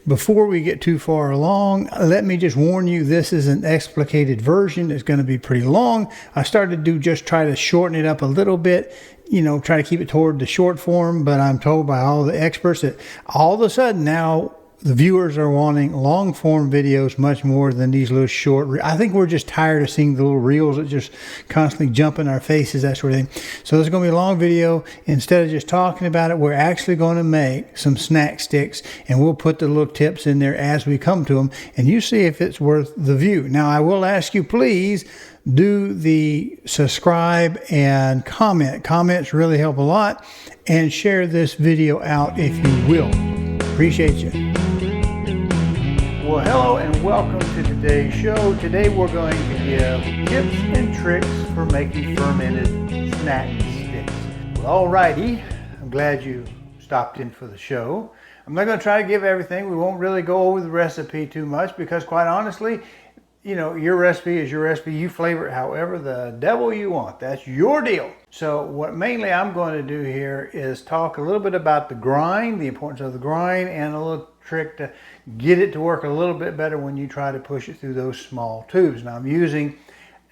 Before we get too far along, let me just warn you, this is an explicated version. It's going to be pretty long. I started to just try to shorten it up a little bit, you know, try to keep it toward the short form, but I'm told by all the experts that all of a sudden now the viewers are wanting long form videos much more than these little short. I think we're just tired of seeing the little reels that just constantly jump in our faces, that sort of thing. So this is going to be a long video. Instead of just talking about it, we're actually going to make some snack sticks, and we'll put the little tips in there as we come to them, and you see if it's worth the view. Now, I will ask you, please do the subscribe and comment. Comments really help a lot, and share this video out if you will. Appreciate you. Well, hello and welcome to today's show. Today we're going to give tips and tricks for making fermented snack sticks. Well, alrighty, I'm glad you stopped in for the show. I'm not going to try to give everything. We won't really go over the recipe too much because, quite honestly, you know, your recipe is your recipe. You flavor it however the devil you want. That's your deal. So what mainly I'm going to do here is talk a little bit about the grind, the importance of the grind, and a little trick to get it to work a little bit better when you try to push it through those small tubes. Now I'm using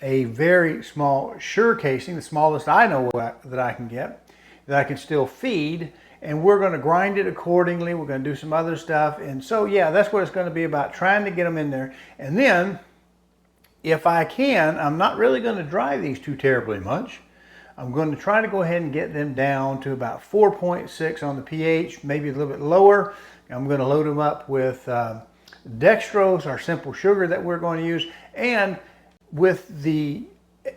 a very small Sure casing, the smallest I know that I can get, that I can still feed, and we're going to grind it accordingly. We're going to do some other stuff, and so yeah, that's what it's going to be about, trying to get them in there. And then if I can, I'm not really going to dry these too terribly much. I'm going to try to go ahead and get them down to about 4.6 on the pH, maybe a little bit lower. I'm going to load them up with dextrose, our simple sugar that we're going to use, and with the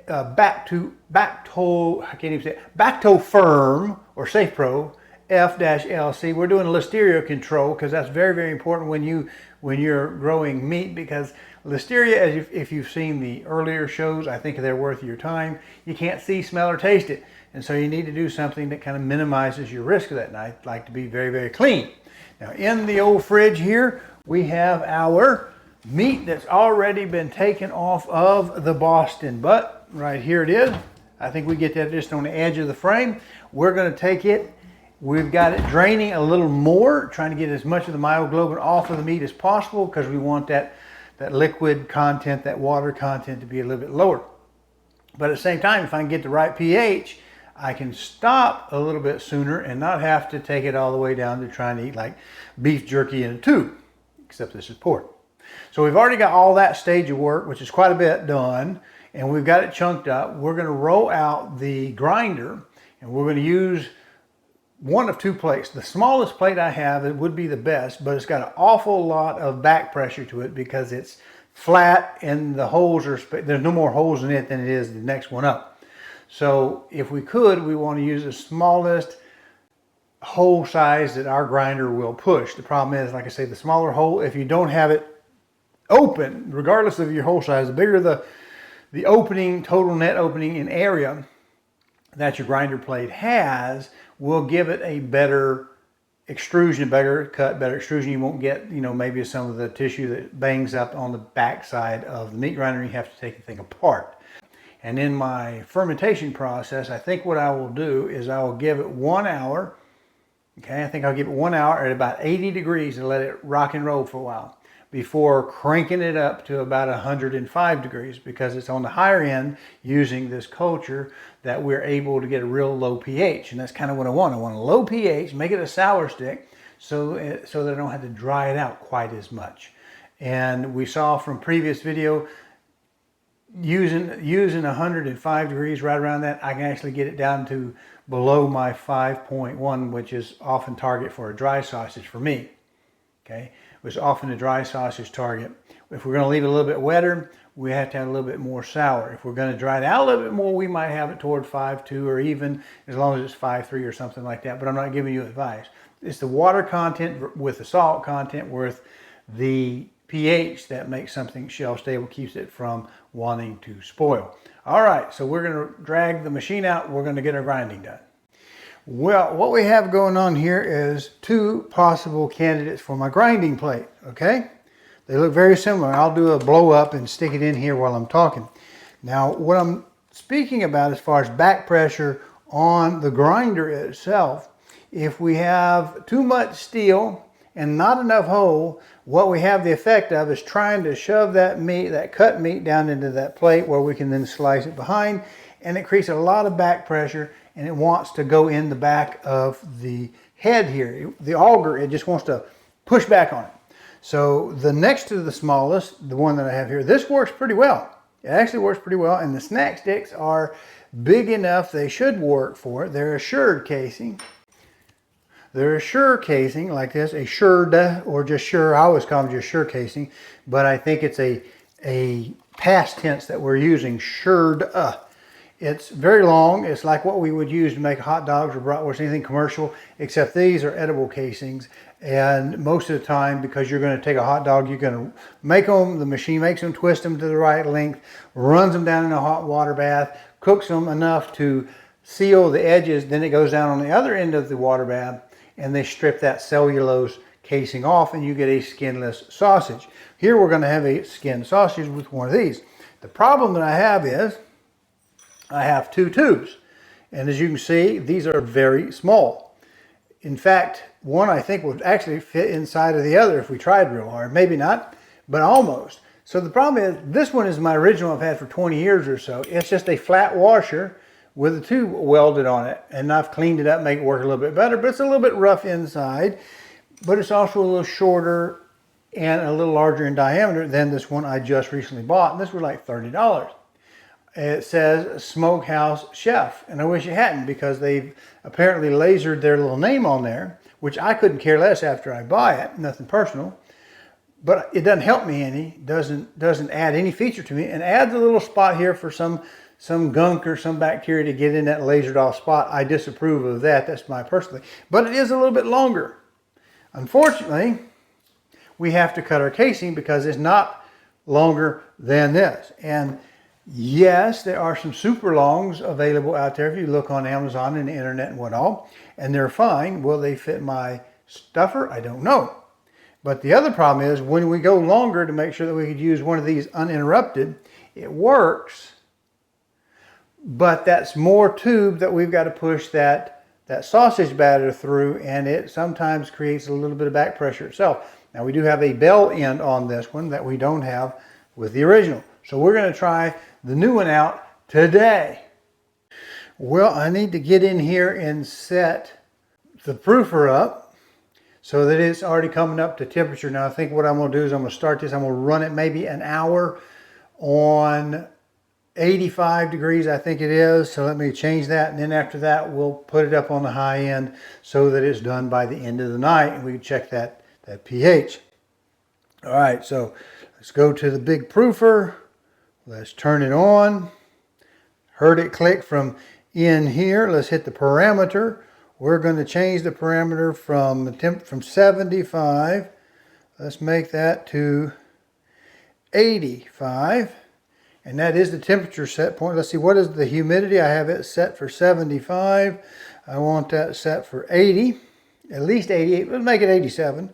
Bactofirm or Safe Pro F-LC. We're doing listeria control because that's very, very important when you're growing meat, because listeria, as if you've seen the earlier shows, I think they're worth your time. You can't see, smell, or taste it, and so you need to do something that kind of minimizes your risk of that. And I like to be very, very clean. Now in the old fridge here, we have our meat that's already been taken off of the Boston butt. Right here it is. I think we get that just on the edge of the frame. We're going to take it. We've got it draining a little more, trying to get as much of the myoglobin off of the meat as possible because we want that liquid content, that water content, to be a little bit lower. But at the same time, if I can get the right pH, I can stop a little bit sooner and not have to take it all the way down to trying to eat like beef jerky in a tube, except this is pork. So we've already got all that stage of work, which is quite a bit done, and we've got it chunked up. We're going to roll out the grinder, and we're going to use one of two plates. The smallest plate I have, it would be the best, but it's got an awful lot of back pressure to it because it's flat and the holes are, there's no more holes in it than it is the next one up. So if we could, we want to use the smallest hole size that our grinder will push. The problem is, like I say, the smaller hole, if you don't have it open, regardless of your hole size, the bigger the opening, total net opening in area that your grinder plate has, will give it a better extrusion, better cut, better extrusion. You won't get, you know, maybe some of the tissue that bangs up on the back side of the meat grinder. You have to take the thing apart. And in my fermentation process, I think what I will do is I will give it 1 hour. Okay, I think I'll give it 1 hour at about 80 degrees and let it rock and roll for a while before cranking it up to about 105 degrees, because it's on the higher end using this culture that we're able to get a real low pH. And that's kind of what I want. I want a low pH, make it a sour stick so that I don't have to dry it out quite as much. And we saw from previous video, using 105 degrees, right around that, I can actually get it down to below my 5.1, which is often target for a dry sausage for me. Okay, it was often a dry sausage target. If we're going to leave it a little bit wetter, we have to have a little bit more sour. If we're going to dry it out a little bit more, we might have it toward 5.2, or even as long as it's 5.3 or something like that. But I'm not giving you advice. It's the water content with the salt content with the pH that makes something shelf stable, keeps it from wanting to spoil. All right, so we're going to drag the machine out. We're going to get our grinding done. Well, what we have going on here is two possible candidates for my grinding plate, okay? They look very similar. I'll do a blow up and stick it in here while I'm talking. Now, what I'm speaking about as far as back pressure on the grinder itself, if we have too much steel and not enough hole, what we have the effect of is trying to shove that meat, that cut meat, down into that plate where we can then slice it behind, and it creates a lot of back pressure, and it wants to go in the back of the head here. The auger, it just wants to push back on it. So the next to the smallest, the one that I have here, this works pretty well. It actually works pretty well, and the snack sticks are big enough they should work for it. They're assured casing. They're a sure casing like this, a sure or just sure. I always call them just sure casing, but I think it's a past tense that we're using, sure. It's very long. It's like what we would use to make hot dogs or bratwurst, anything commercial, except these are edible casings. And most of the time, because you're going to take a hot dog, you're going to make them, the machine makes them, twist them to the right length, runs them down in a hot water bath, cooks them enough to seal the edges, then it goes down on the other end of the water bath, and they strip that cellulose casing off, and you get a skinless sausage. Here we're going to have a skinned sausage with one of these. The problem that I have is I have two tubes, and as you can see, these are very small. In fact, one I think would actually fit inside of the other if we tried real hard. Maybe not, but almost. So the problem is, this one is my original I've had for 20 years or so. It's just a flat washer with a tube welded on it, and I've cleaned it up, make it work a little bit better, but it's a little bit rough inside, but it's also a little shorter and a little larger in diameter than this one I just recently bought, and this was like $30. It says Smokehouse Chef, and I wish it hadn't, because they've apparently lasered their little name on there, which I couldn't care less after I buy it, nothing personal, but it doesn't help me any, doesn't add any feature to me, and adds a little spot here for some gunk or some bacteria to get in that lasered off spot. I disapprove of that. That's my personally. But it is a little bit longer. Unfortunately, we have to cut our casing because it's not longer than this. And yes, there are some super longs available out there if you look on Amazon and the internet and what all, and they're fine. Will they fit my stuffer? I don't know. But the other problem is when we go longer to make sure that we could use one of these uninterrupted, it works. But that's more tube that we've got to push that sausage batter through, and it sometimes creates a little bit of back pressure itself. Now we do have a bell end on this one that we don't have with the original. So we're going to try the new one out today. Well, I need to get in here and set the proofer up so that it's already coming up to temperature. Now I think what I'm going to do is I'm going to start this. I'm going to run it maybe an hour on 85 degrees, I think it is. So let me change that, and then after that we'll put it up on the high end so that it's done by the end of the night, and we can check that pH. All right, so let's go to the big proofer. Let's turn it on. Heard it click from in here. Let's hit the parameter. We're going to change the parameter from 75. Let's make that to 85. And that is the temperature set point. Let's see, what is the humidity? I have it set for 75. I want that set for 80, at least 88. Let's make it 87.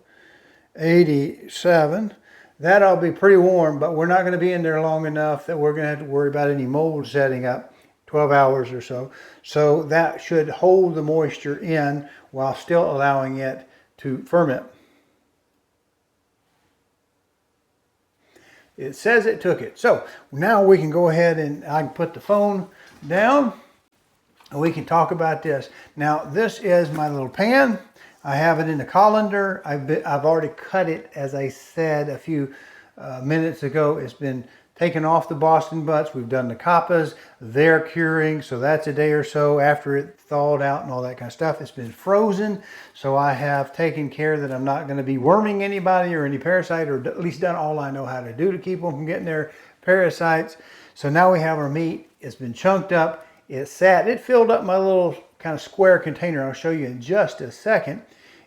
87. That'll be pretty warm, but we're not going to be in there long enough that we're going to have to worry about any mold setting up, 12 hours or so. So that should hold the moisture in while still allowing it to ferment. It says it took it. So now we can go ahead and I can put the phone down and we can talk about this. Now this is my little pan. I have it in the colander. I've already cut it, as I said a few minutes ago. It's been taken off the Boston butts. We've done the kappas. They're curing, so that's a day or so after it thawed out and all that kind of stuff. It's been frozen, so I have taken care that I'm not going to be worming anybody or any parasite, or at least done all I know how to do to keep them from getting their parasites. So now we have our meat. It's been chunked up. It sat. It filled up my little kind of square container. I'll show you in just a second.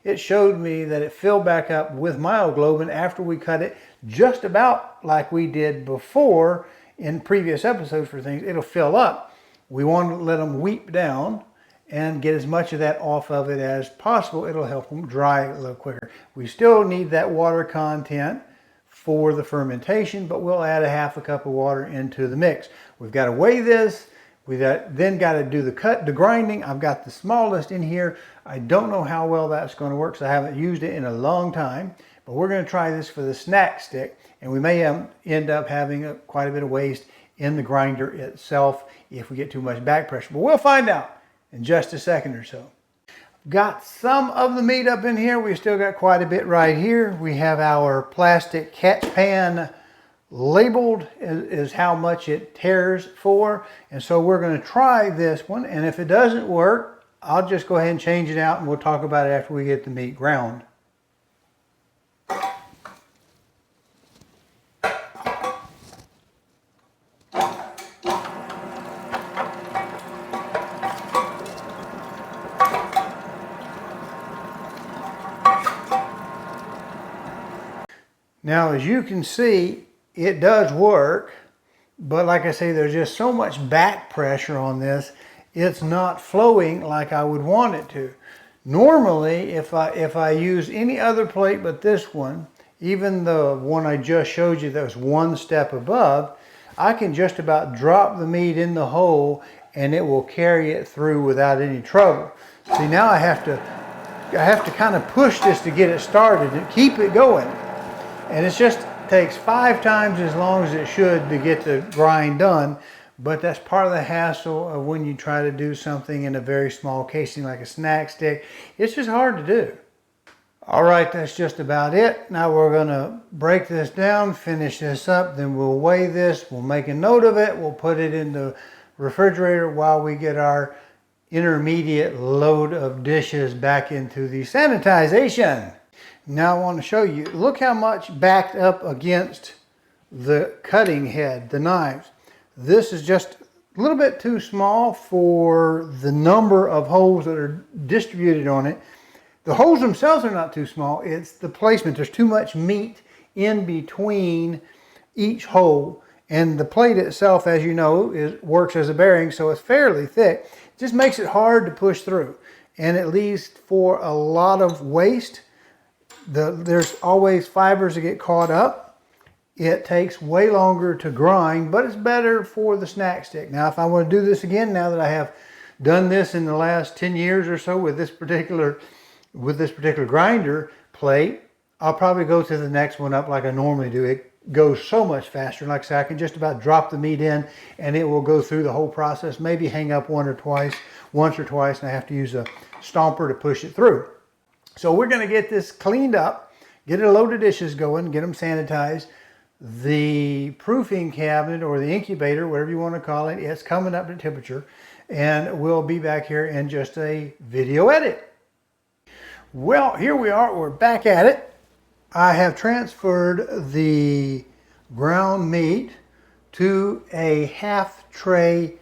It showed me that it filled back up with myoglobin after we cut it, just about like we did before in previous episodes for things. It'll fill up. We want to let them weep down and get as much of that off of it as possible. It'll help them dry a little quicker. We still need that water content for the fermentation, but we'll add a half a cup of water into the mix. We've got to weigh this. then got to do the grinding. I've got the smallest in here. I don't know how well that's going to work, so I haven't used it in a long time. But we're going to try this for the snack stick, and we may end up having quite a bit of waste in the grinder itself if we get too much back pressure. But we'll find out in just a second or so. Got some of the meat up in here. We still got quite a bit right here. We have our plastic catch pan labeled is how much it tears for. And so we're going to try this one. And if it doesn't work, I'll just go ahead and change it out, and we'll talk about it after we get the meat ground. Now, as you can see, it does work, but like I say, there's just so much back pressure on this, it's not flowing like I would want it to. Normally, if I use any other plate but this one, even the one I just showed you that was one step above, I can just about drop the meat in the hole and it will carry it through without any trouble. See, now I have to kind of push this to get it started and keep it going. And it just takes 5 times as long as it should to get the grind done. But that's part of the hassle of when you try to do something in a very small casing like a snack stick. It's just hard to do. All right, that's just about it. Now we're going to break this down, finish this up, then we'll weigh this. We'll make a note of it. We'll put it in the refrigerator while we get our intermediate load of dishes back into the sanitization. Now I want to show you, look how much backed up against the cutting head, the knives. This is just a little bit too small for the number of holes that are distributed on it. The holes themselves are not too small, it's the placement. There's too much meat in between each hole. And the plate itself, as you know, works as a bearing, so it's fairly thick. It just makes it hard to push through. And it leaves for a lot of waste. There's always fibers that get caught up. It takes way longer to grind, but it's better for the snack stick. Now, if I want to do this again, now that I have done this in the last 10 years or so with this particular grinder plate, I'll probably go to the next one up like I normally do. It goes so much faster. Like I say, I can just about drop the meat in and it will go through the whole process, maybe hang up once or twice, and I have to use a stomper to push it through. So we're going to get this cleaned up, get a load of dishes going, get them sanitized. The proofing cabinet or the incubator, whatever you want to call it, it's coming up to temperature, and we'll be back here in just a video edit. Well, here we are, we're back at it. I have transferred the ground meat to a half tray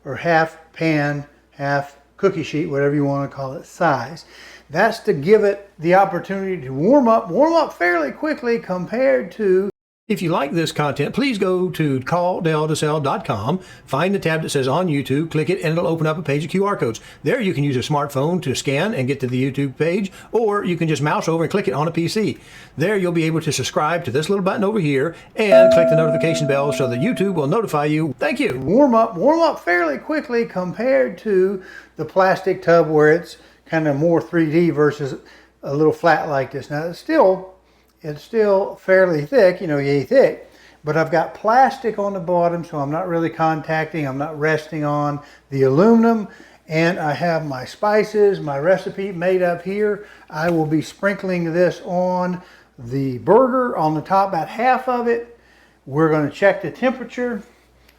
or half pan, half cookie sheet, whatever you want to call it, size. That's to give it the opportunity to warm up fairly quickly compared to. If you like this content, please go to calldeltosell.com, find the tab that says on YouTube, click it, and it'll open up a page of QR codes. There you can use a smartphone to scan and get to the YouTube page, or you can just mouse over and click it on a PC. There you'll be able to subscribe to this little button over here and click the notification bell so that YouTube will notify you. Thank you. Warm up fairly quickly compared to the plastic tub where it's kind of more 3D versus a little flat like this. Now it's still fairly thick, yay thick, but I've got plastic on the bottom, so I'm not really I'm not resting on the aluminum, and I have my spices, my recipe made up here. I will be sprinkling this on the burger on the top, about half of it. We're going to check the temperature.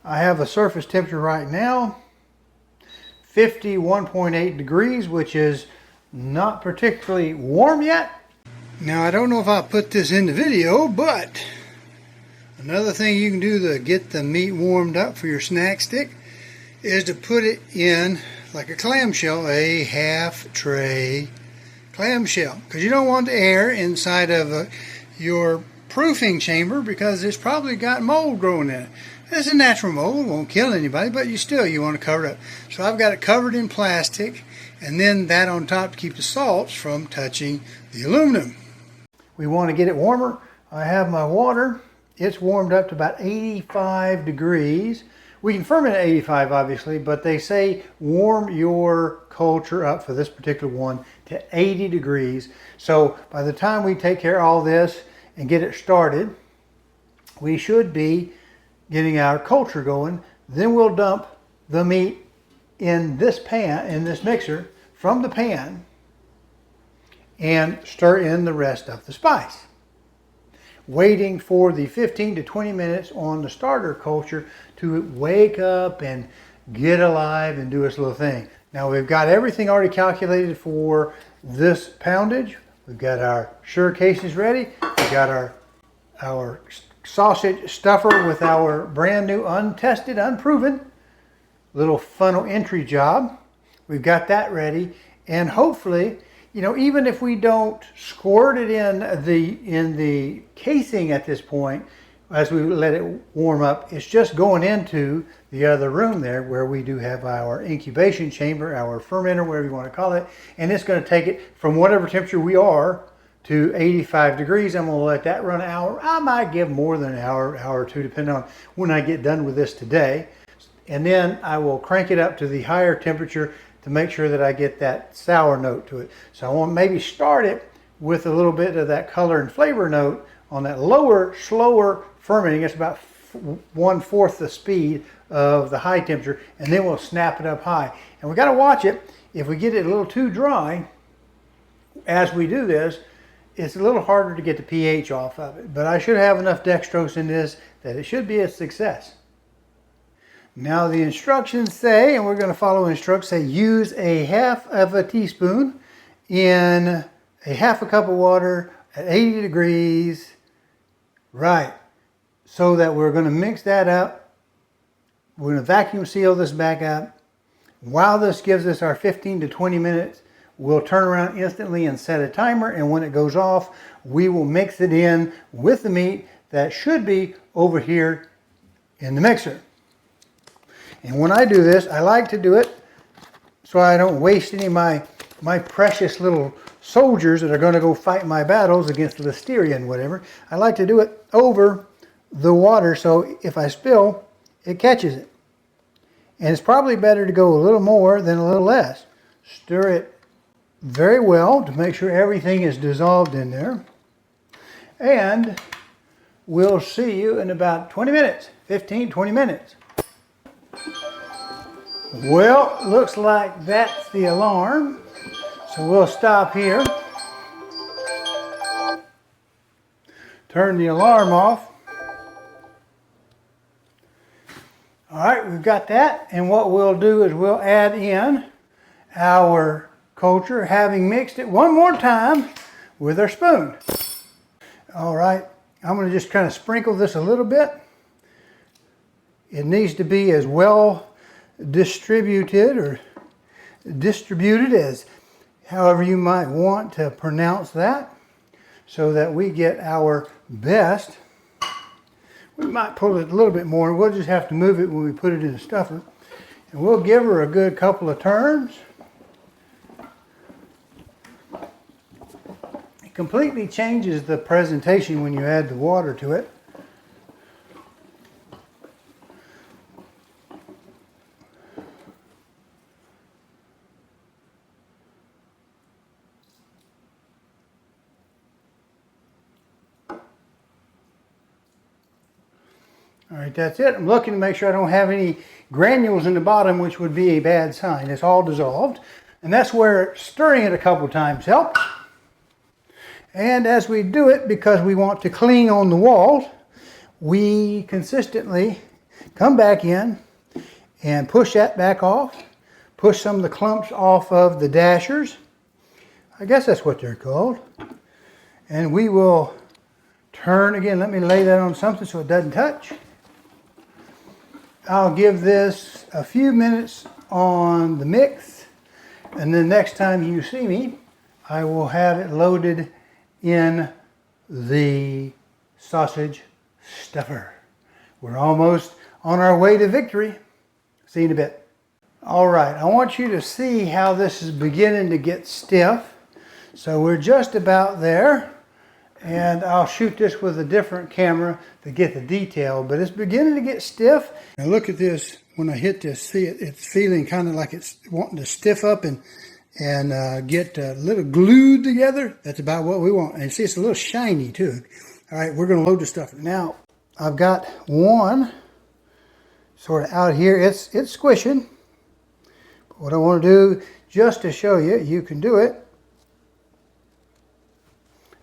I have a surface temperature right now, 51.8 degrees, which is not particularly warm yet. Now, I don't know if I'll put this in the video, but another thing you can do to get the meat warmed up for your snack stick is to put it in like a clamshell, a half tray clamshell, because you don't want the air inside of your proofing chamber because it's probably got mold growing in it. It's a natural mold, won't kill anybody, but you want to cover it up. So I've got it covered in plastic, and then that on top to keep the salts from touching the aluminum. We want to get it warmer. I have my water. It's warmed up to about 85 degrees. We can ferment at 85 obviously, but they say warm your culture up for this particular one to 80 degrees. So by the time we take care of all this and get it started, we should be getting our culture going. Then we'll dump the meat in this pan, in this mixer, from the pan, and stir in the rest of the spice, waiting for the 15 to 20 minutes on the starter culture to wake up and get alive and do its little thing. Now we've got everything already calculated for this poundage. We've got our sure cases ready. We've got our sausage stuffer with our brand new, untested, unproven little funnel entry job. We've got that ready, and hopefully, you know, even if we don't squirt it in the casing at this point, as we let it warm up, it's just going into the other room there where we do have our incubation chamber, our fermenter, whatever you want to call it, and it's going to take it from whatever temperature we are to 85 degrees. I'm going to let that run an hour. I might give more than an hour or two, depending on when I get done with this today. And then I will crank it up to the higher temperature to make sure that I get that sour note to it. So I want to maybe start it with a little bit of that color and flavor note on that lower, slower fermenting. It's about 1/4 the speed of the high temperature, and then we'll snap it up high. And we got to watch it. If we get it a little too dry as we do this, it's a little harder to get the pH off of it. But I should have enough dextrose in this that it should be a success. Now the instructions say, and we're going to follow instructions, say use a 1/2 teaspoon in a 1/2 cup of water at 80 degrees. Right. So that we're going to mix that up. We're going to vacuum seal this back up. While this gives us our 15 to 20 minutes, we'll turn around instantly and set a timer, and when it goes off, we will mix it in with the meat that should be over here in the mixer. And when I do this, I like to do it so I don't waste any of my precious little soldiers that are going to go fight my battles against listeria and whatever. I like to do it over the water so if I spill, it catches it. And it's probably better to go a little more than a little less. Stir it very well to make sure everything is dissolved in there. And we'll see you in about 20 minutes, 15, 20 minutes. Well, looks like that's the alarm. So we'll stop here. Turn the alarm off. All right, we've got that. And what we'll do is we'll add in our culture, having mixed it one more time with our spoon. All right, I'm going to just kind of sprinkle this a little bit. It needs to be as well distributed as however you might want to pronounce that, so that we get our best. We might pull it a little bit more. We'll just have to move it when we put it in the stuffer. And we'll give her a good couple of turns. It completely changes the presentation when you add the water to it. All right, that's it. I'm looking to make sure I don't have any granules in the bottom, which would be a bad sign. It's all dissolved. And that's where stirring it a couple times helps. And as we do it, because we want to cling on the walls, we consistently come back in and push that back off. Push some of the clumps off of the dashers. I guess that's what they're called. And we will turn again. Let me lay that on something so it doesn't touch. I'll give this a few minutes on the mix, and then next time you see me, I will have it loaded in the sausage stuffer. We're almost on our way to victory. See you in a bit. All right, I want you to see how this is beginning to get stiff. So we're just about there, And I'll shoot this with a different camera to get the detail, but it's beginning to get stiff. Now look at this. When I hit this, see it's feeling kind of like it's wanting to stiff up and get a little glued together. That's about what we want. And see, it's a little shiny too. All right, we're going to load the stuff. Now, I've got one sort of out here. It's squishing. But what I want to do, just to show you, you can do it.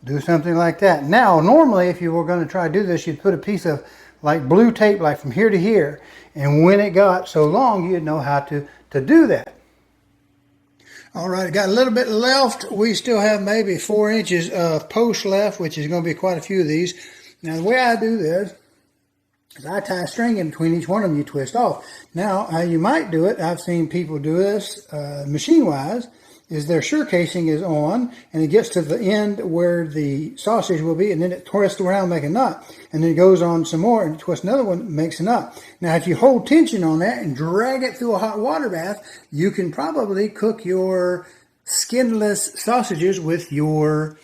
Do something like that. Now, normally, if you were going to try to do this, you'd put a piece of like blue tape, like from here to here. And when it got so long, you'd know how to do that. All right, got a little bit left. We still have maybe 4 inches of post left, which is going to be quite a few of these. Now, the way I do this is I tie a string in between each one of them, you twist off. Now, how you might do it, I've seen people do this machine-wise, is their sure casing is on, and it gets to the end where the sausage will be, and then it twists around, make a knot, and then it goes on some more, and twists another one, makes a knot. Now, if you hold tension on that and drag it through a hot water bath, you can probably cook your skinless sausages with your,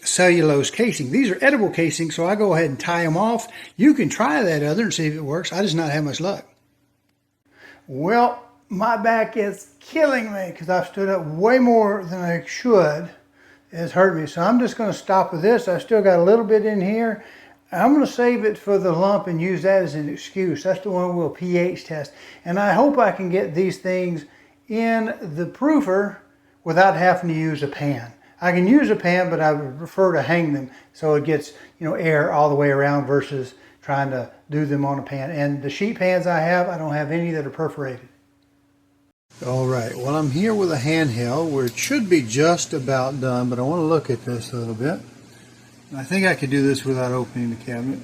cellulose casing. These are edible casings, so I go ahead and tie them off. You can try that other and see if it works. I just not have much luck. Well, my back is killing me because I've stood up way more than I should. It's hurt me. So I'm just going to stop with this. I still got a little bit in here. I'm going to save it for the lump and use that as an excuse. That's the one we'll pH test. And I hope I can get these things in the proofer without having to use a pan. I can use a pan, but I would prefer to hang them so it gets, air all the way around versus trying to do them on a pan. And the sheet pans I don't have any that are perforated. All right, well, I'm here with a handheld where it should be just about done, but I want to look at this a little bit. I think I could do this without opening the cabinet.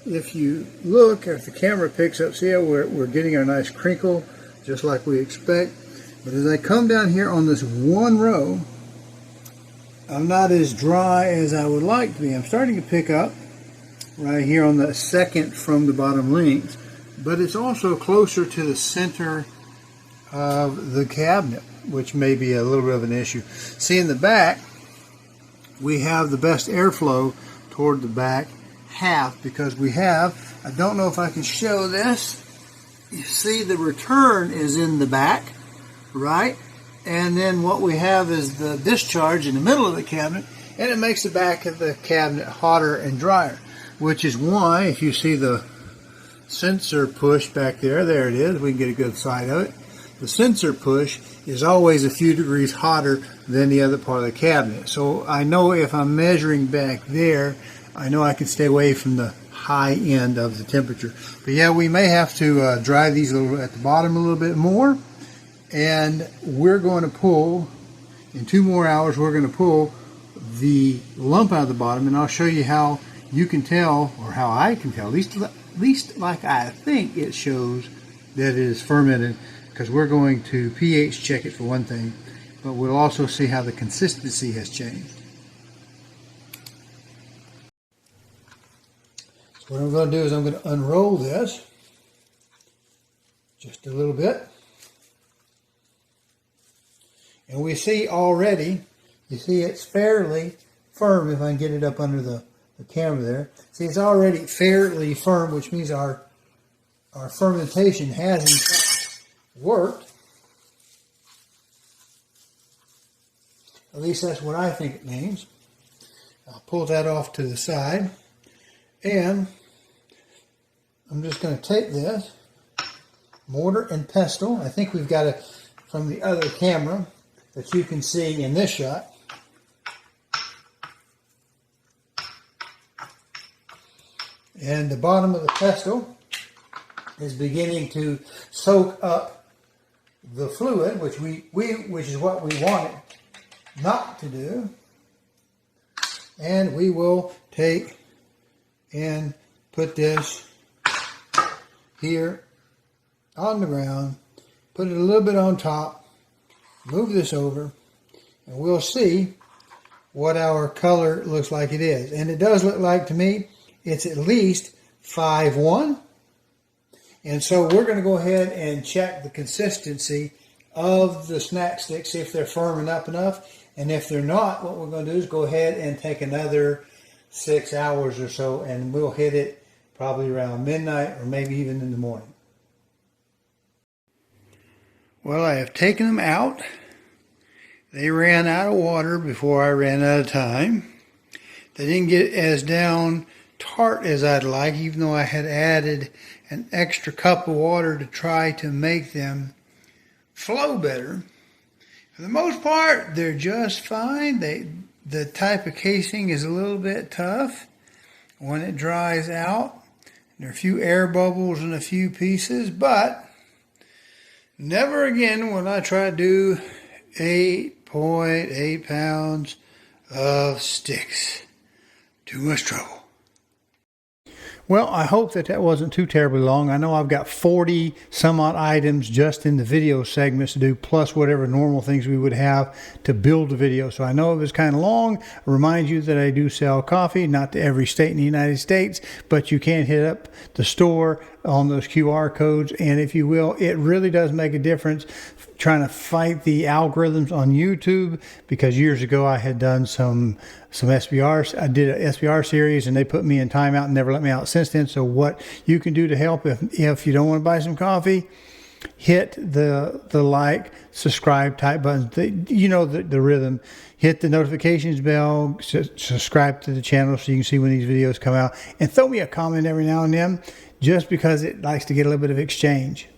If you look, if the camera picks up, see how we're getting our nice crinkle, just like we expect. But as I come down here on this one row, I'm not as dry as I would like to be. I'm starting to pick up right here on the second from the bottom length, but it's also closer to the center of the cabinet, which may be a little bit of an issue. See, in the back, we have the best airflow toward the back half because we have, I don't know if I can show this, you see the return is in the back, right? And then what we have is the discharge in the middle of the cabinet, and it makes the back of the cabinet hotter and drier, which is why, if you see the sensor push back there, there it is, we can get a good sight of it. The sensor push is always a few degrees hotter than the other part of the cabinet. So I know if I'm measuring back there, I know I can stay away from the high end of the temperature. But yeah, we may have to dry these a little at the bottom a little bit more. And we're going to pull, in 2 more hours, we're going to pull the lump out of the bottom. And I'll show you how you can tell, or how I can tell, at least like I think it shows that it is fermented. Because we're going to pH check it for one thing, but we'll also see how the consistency has changed. So what I'm going to do is I'm going to unroll this just a little bit. And we see already, you see it's fairly firm, if I can get it up under the camera there. See, it's already fairly firm, which means our fermentation has in fact worked. At least that's what I think it means. I'll pull that off to the side, and I'm just going to take this mortar and pestle. I think we've got it from the other camera that you can see in this shot. And the bottom of the pestle is beginning to soak up the fluid, which is what we wanted not to do. And we will take and put this here on the ground, put it a little bit on top, move this over, and we'll see what our color looks like it is. And it does look like, to me, it's at least 5-1. And so we're going to go ahead and check the consistency of the snack sticks, see if they're firm enough. And if they're not, what we're going to do is go ahead and take another 6 hours or so, and we'll hit it probably around midnight or maybe even in the morning. Well, I have taken them out. They ran out of water before I ran out of time. They didn't get as down tart as I'd like, even though I had added an extra cup of water to try to make them flow better. For the most part, they're just fine. The type of casing is a little bit tough when it dries out. There are a few air bubbles in a few pieces, but never again will I try to do 8.8 pounds of sticks. Too much trouble. Well, I hope that wasn't too terribly long. I know I've got 40 some odd items just in the video segments to do, plus whatever normal things we would have to build the video. So I know it was kind of long. I remind you that I do sell coffee, not to every state in the United States, but you can hit up the store on those QR codes. And if you will, it really does make a difference trying to fight the algorithms on YouTube, because years ago I had done some SBRs. I did an SBR series and they put me in timeout and never let me out since then. So what you can do to help, if you don't want to buy some coffee, hit the like, subscribe type buttons. You know the rhythm. Hit the notifications bell, subscribe to the channel so you can see when these videos come out, and throw me a comment every now and then, just because it likes to get a little bit of exchange.